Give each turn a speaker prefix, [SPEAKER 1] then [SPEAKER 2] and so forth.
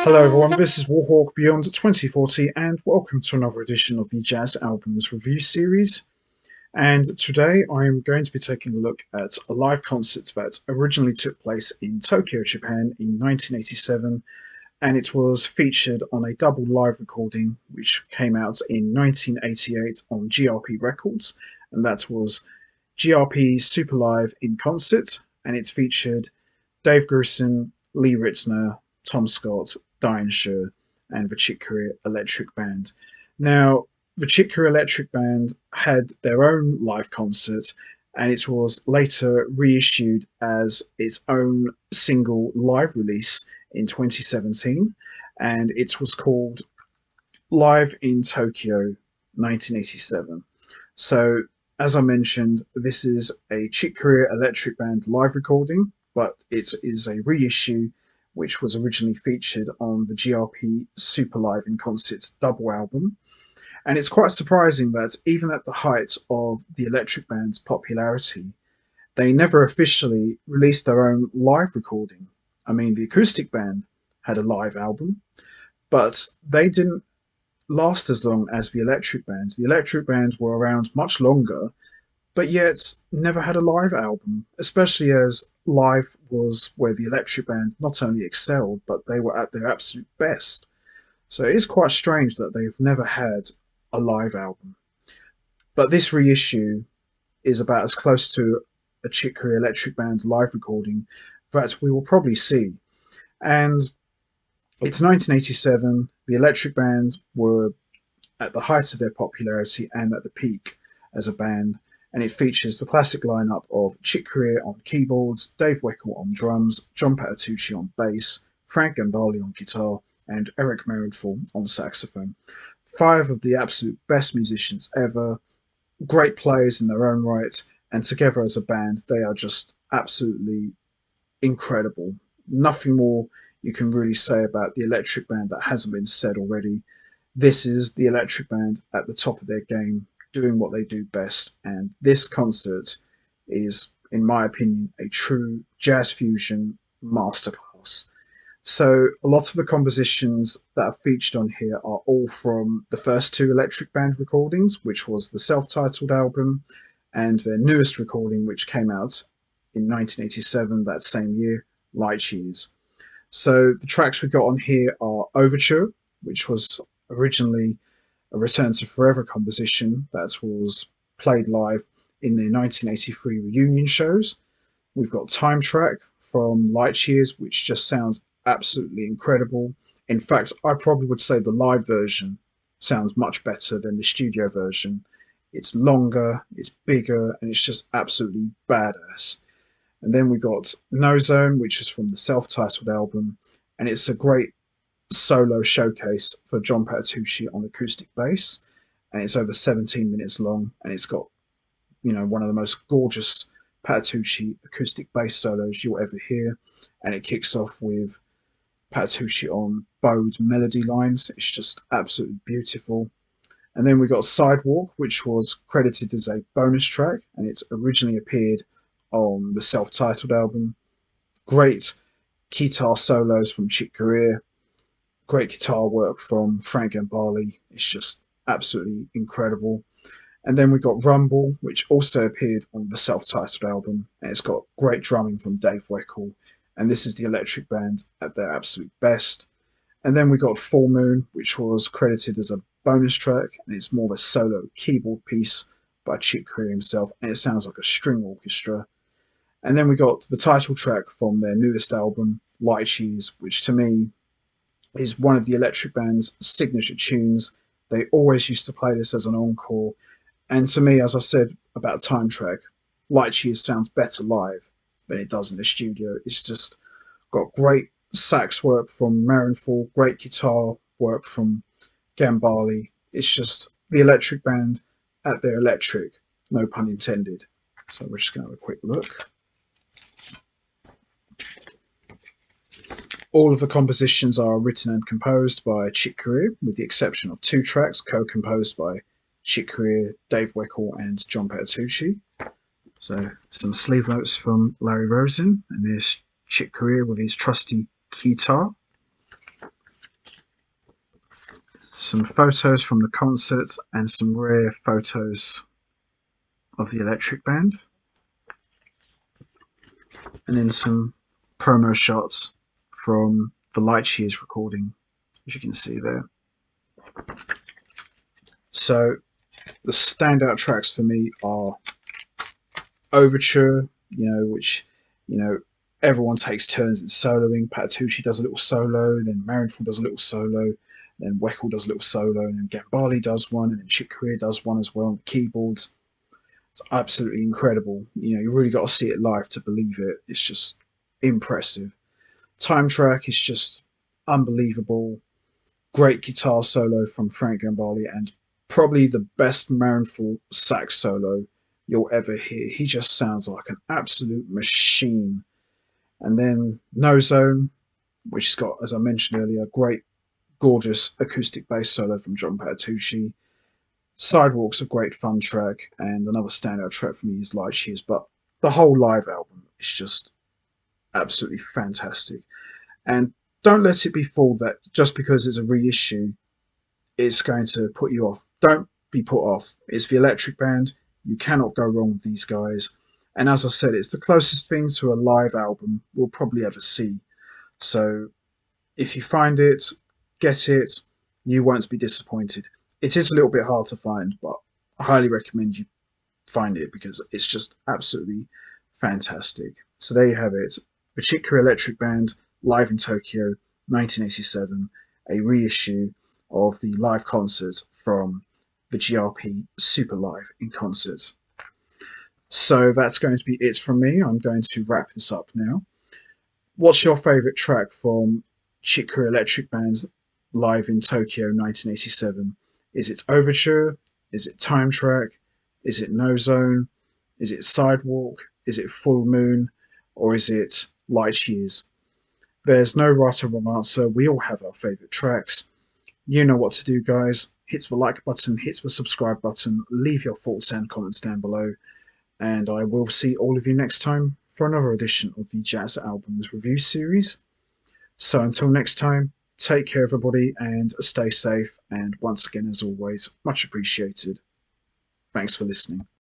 [SPEAKER 1] Hello everyone, this is Warhawk Beyond 2040 and welcome to another edition of the Jazz Albums Review Series. And today I'm going to be taking a look at a live concert that originally took place in Tokyo, Japan in 1987, and it was featured on a double live recording which came out in 1988 on GRP Records, and that was GRP Super Live in Concert, and it featured Dave Grusin, Lee Ritenour, Tom Scott, Diane Schurr, and the Chick Corea Electric Band. Now, the Chick Corea Electric Band had their own live concert, and it was later reissued as its own single live release in 2017, and it was called Live in Tokyo 1987. So, as I mentioned, this is a Chick Corea Electric Band live recording, but it is a reissue which was originally featured on the GRP Super Live in Concert double album. And it's quite surprising that even at the height of the Electric Band's popularity, they never officially released their own live recording. I mean, the Akoustic Band had a live album, but they didn't last as long as the Electric Band. The Electric Band were around much longer, but yet never had a live album, especially as live was where the Electric Band not only excelled, but they were at their absolute best. So it is quite strange that they've never had a live album. But this reissue is about as close to a Chick Corea Electric Band live recording that we will probably see. And it's 1987, the Electric Band were at the height of their popularity and at the peak as a band, and it features the classic lineup of Chick Corea on keyboards, Dave Weckl on drums, John Patitucci on bass, Frank Gambale on guitar, and Eric Marienthal on saxophone. 5 of the absolute best musicians ever, great players in their own right, and together as a band, they are just absolutely incredible. Nothing more you can really say about the Electric Band that hasn't been said already. This is the Electric Band at the top of their game, doing what they do best, and this concert is, in my opinion, a true jazz fusion masterclass. So a lot of the compositions that are featured on here are all from the first 2 Electric Band recordings, which was the self-titled album, and their newest recording, which came out in 1987, that same year, Light Years. So the tracks we got on here are Overture, which was originally a Return to Forever composition that was played live in their 1983 reunion shows. We've got Time Track from Light Years, which just sounds absolutely incredible. In fact, I probably would say the live version sounds much better than the studio version. It's longer, it's bigger, and it's just absolutely badass. And then we got No Zone, which is from the self-titled album, and it's a great solo showcase for John Patitucci on acoustic bass, and it's over 17 minutes long, and it's got, one of the most gorgeous Patitucci acoustic bass solos you'll ever hear, and it kicks off with Patitucci on bowed melody lines. It's just absolutely beautiful. And then we got Sidewalk, which was credited as a bonus track, and it's originally appeared on the self-titled album. Great guitar solos from Chick Corea, great guitar work from Frank Gambale. It's just absolutely incredible. And then we got Rumble, which also appeared on the self-titled album, and it's got great drumming from Dave Weckl, and this is the Electric Band at their absolute best. And then we got Full Moon, which was credited as a bonus track, and it's more of a solo keyboard piece by Chick Corea himself, and it sounds like a string orchestra. And then we got the title track from their newest album, Light Years, which to me is one of the Electric Band's signature tunes. They always used to play this as an encore. And to me, as I said about Time Track, Light Years sounds better live than it does in the studio. It's just got great sax work from Marienthal, great guitar work from Gambale. It's just the Electric Band at their electric, no pun intended. So we're just going to have a quick look. All of the compositions are written and composed by Chick Corea, with the exception of 2 tracks co-composed by Chick Corea, Dave Weckl, and John Patitucci. So some sleeve notes from Larry Rosen, and there's Chick Corea with his trusty guitar. some photos from the concert and some rare photos of the Electric Band, and then some promo shots from the Light Years recording, as you can see there. So the standout tracks for me are Overture, which, everyone takes turns in soloing. Patitucci does a little solo, then Marienthal does a little solo, then Weckl does a little solo, and then Gambale does one, and then Chick Corea does one as well on keyboards. It's absolutely incredible. You really got to see it live to believe it. It's just impressive. Time Track is just unbelievable. Great guitar solo from Frank Gambale, and probably the best Marienthal sax solo you'll ever hear. He just sounds like an absolute machine. And then No Zone, which has got, as I mentioned earlier, a great, gorgeous acoustic bass solo from John Patitucci. Sidewalk's a great fun track, and another standout track for me is Light Years. But the whole live album is just absolutely fantastic. And don't let it be fooled that just because it's a reissue, it's going to put you off. Don't be put off. It's the Electric Band. You cannot go wrong with these guys. And as I said, it's the closest thing to a live album we'll probably ever see. So if you find it, get it. You won't be disappointed. It is a little bit hard to find, but I highly recommend you find it because it's just absolutely fantastic. So there you have it. The Chick Corea Electric Band live in Tokyo, 1987, a reissue of the live concert from the GRP Super Live in Concert. So that's going to be it from me. I'm going to wrap this up now. What's your favourite track from Chick Corea Electric Band live in Tokyo 1987? Is it Overture? Is it Time Track? Is it No Zone? Is it Sidewalk? Is it Full Moon? Or is it Light Years? There's no right or wrong answer. We all have our favourite tracks. You know what to do, guys. Hit the like button, hit the subscribe button, leave your thoughts and comments down below. And I will see all of you next time for another edition of the Jazz Albums Review Series. So until next time, take care, everybody, and stay safe. And once again, as always, much appreciated. Thanks for listening.